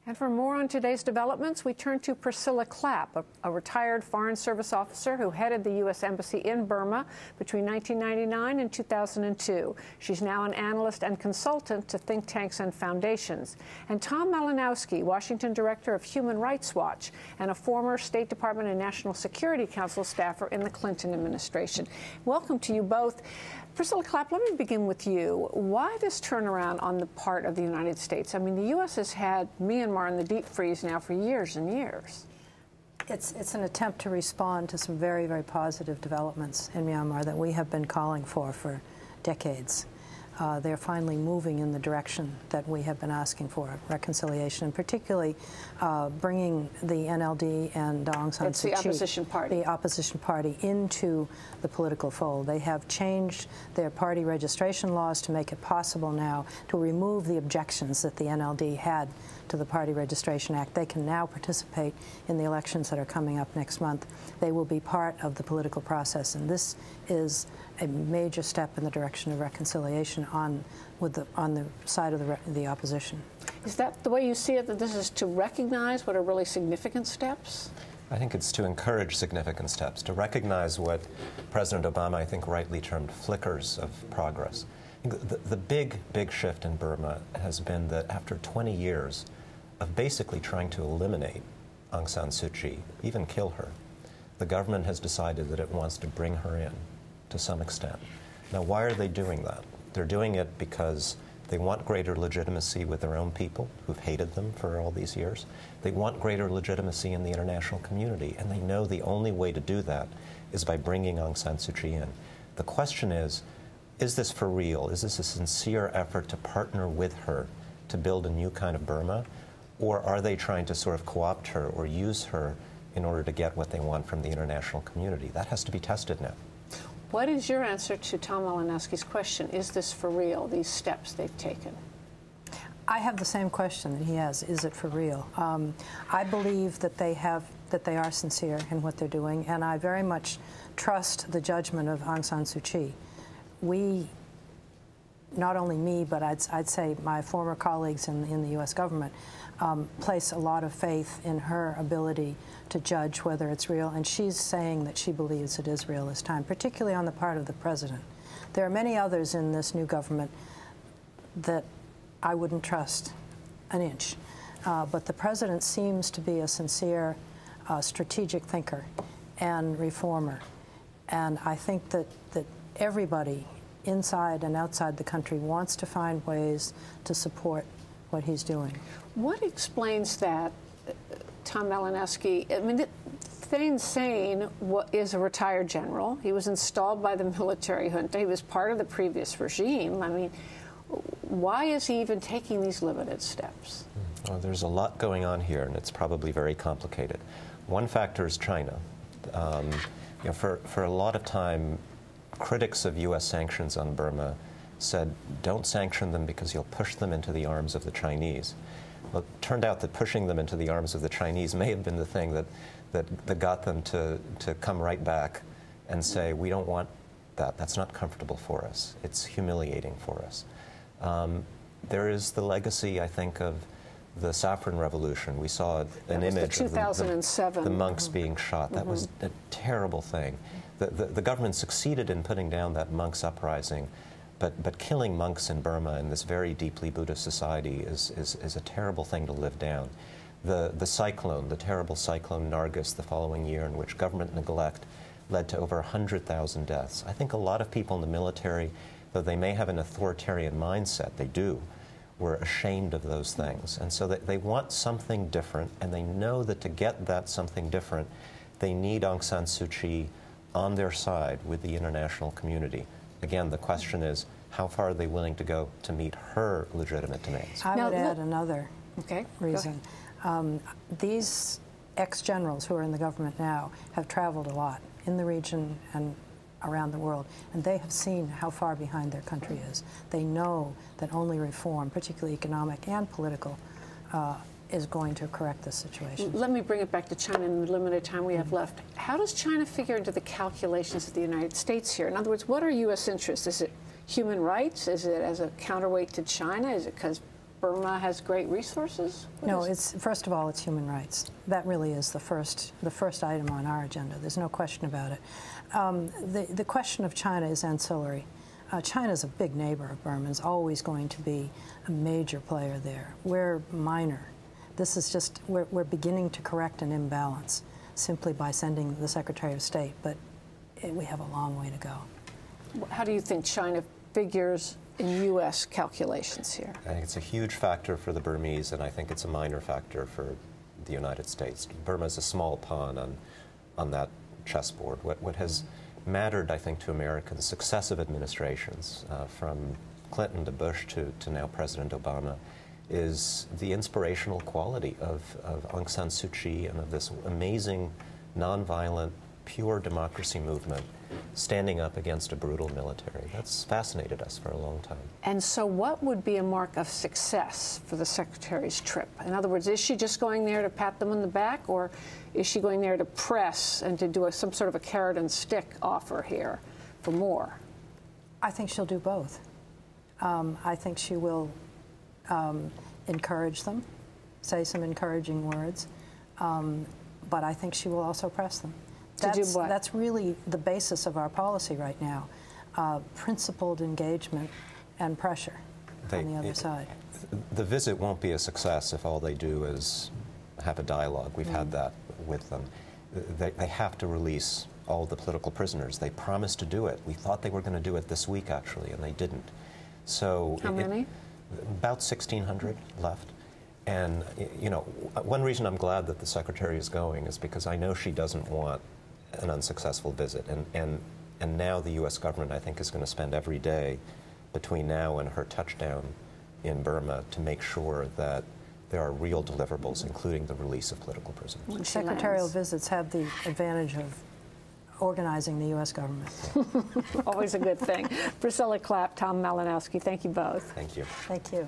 And for more on today's developments, we turn to Priscilla Clapp, a retired Foreign Service officer who headed the U.S. Embassy in Burma between 1999 and 2002. She's now an analyst and consultant to think tanks and foundations. And Tom Malinowski, Washington Director of Human Rights Watch and a former State Department and National Security Council staffer in the Clinton administration. Welcome to you both. Priscilla Clapp, let me begin with you. Why this turnaround on the part of the United States? I mean, the U.S. has had Myanmar in the deep freeze now for years and years. It's an attempt to respond to some very, very positive developments in Myanmar that we have been calling for decades. They're finally moving in the direction that we have been asking for, reconciliation, and particularly bringing the NLD and Aung San Suu Kyi, the opposition party, into the political fold. They have changed their party registration laws to make it possible now to remove the objections that the NLD had to the Party Registration Act. They can now participate in the elections that are coming up next month. They will be part of the political process, and this is a major step in the direction of reconciliation on the side of the opposition. Is that the way you see it, that this is to recognize what are really significant steps? I think it's to encourage significant steps, to recognize what President Obama, I think, rightly termed flickers of progress. The big shift in Burma has been that after 20 years of basically trying to eliminate Aung San Suu Kyi, even kill her, the government has decided that it wants to bring her in to some extent. Now, why are they doing that? They're doing it because they want greater legitimacy with their own people who've hated them for all these years. They want greater legitimacy in the international community, and they know the only way to do that is by bringing Aung San Suu Kyi in. The question is this for real? Is this a sincere effort to partner with her to build a new kind of Burma? Or are they trying to sort of co-opt her or use her in order to get what they want from the international community? That has to be tested now. What is your answer to Tom Malinowski's question? Is this for real, these steps they've taken? I have the same question that he has. Is it for real? I believe that they are sincere in what they're doing, and I very much trust the judgment of Aung San Suu Kyi. We, not only me, but I'd say my former colleagues in the U.S. government, place a lot of faith in her ability to judge whether it's real, and she's saying that she believes it is real this time, particularly on the part of the president. There are many others in this new government that I wouldn't trust an inch, but the president seems to be a sincere strategic thinker and reformer, and I think that everybody inside and outside the country wants to find ways to support what he's doing. What explains that, Tom Malinowski? I mean, Thein Sein is a retired general. He was installed by the military junta. He was part of the previous regime. I mean, why is he even taking these limited steps? Well, there's a lot going on here, and it's probably very complicated. One factor is China. For a lot of time, critics of U.S. sanctions on Burma said, don't sanction them because you'll push them into the arms of the Chinese. Well, it turned out that pushing them into the arms of the Chinese may have been the thing that got them to come right back and say, we don't want that. That's not comfortable for us. It's humiliating for us. There is the legacy, I think, of the Saffron Revolution. We saw an image of the monks being shot. That was a terrible thing. The government succeeded in putting down that monks' uprising, but killing monks in Burma in this very deeply Buddhist society is a terrible thing to live down. The cyclone, the terrible cyclone Nargis the following year, in which government neglect led to over 100,000 deaths. I think a lot of people in the military, though they may have an authoritarian mindset, they do, were ashamed of those things. And so they want something different, and they know that to get that something different, they need Aung San Suu Kyi on their side with the international community. Again, the question is, how far are they willing to go to meet her legitimate demands? I would add another reason. These ex-generals who are in the government now have traveled a lot in the region and around the world, and they have seen how far behind their country is. They know that only reform, particularly economic and political, is going to correct this situation. Let me bring it back to China in the limited time we have left. How does China figure into the calculations of the United States here? In other words, what are U.S. interests? Is it human rights? Is it as a counterweight to China? Is it because Burma has great resources? No, it's first of all, it's human rights. That really is the first item on our agenda. There's no question about it. The question of China is ancillary. China is a big neighbor of Burma, is always going to be a major player there. We're minor. This is just, we're beginning to correct an imbalance simply by sending the Secretary of State, but we have a long way to go. How do you think China figures in U.S. calculations here? I think it's a huge factor for the Burmese, and I think it's a minor factor for the United States. Burma is a small pawn on that chessboard. What has mattered, I think, to Americans, successive administrations, from Clinton to Bush to now President Obama, is the inspirational quality of Aung San Suu Kyi and of this amazing, nonviolent, pure democracy movement standing up against a brutal military. That's fascinated us for a long time. And so what would be a mark of success for the Secretary's trip? In other words, is she just going there to pat them on the back, or is she going there to press and to do some sort of a carrot and stick offer here for more? I think she'll do both. I think she will encourage them, say some encouraging words, but I think she will also press them. That's really the basis of our policy right now, principled engagement and pressure on the other side. The visit won't be a success if all they do is have a dialogue. We've had that with them. They have to release all the political prisoners. They promised to do it. We thought they were going to do it this week, actually, and they didn't. So how many? About 1,600 left. And, you know, one reason I'm glad that the Secretary is going is because I know she doesn't want an unsuccessful visit. And now the U.S. government, I think, is going to spend every day between now and her touchdown in Burma to make sure that there are real deliverables, including the release of political prisoners. Secretarial visits have the advantage of organizing the U.S. government. Always a good thing. Priscilla Clapp, Tom Malinowski, thank you both. Thank you. Thank you.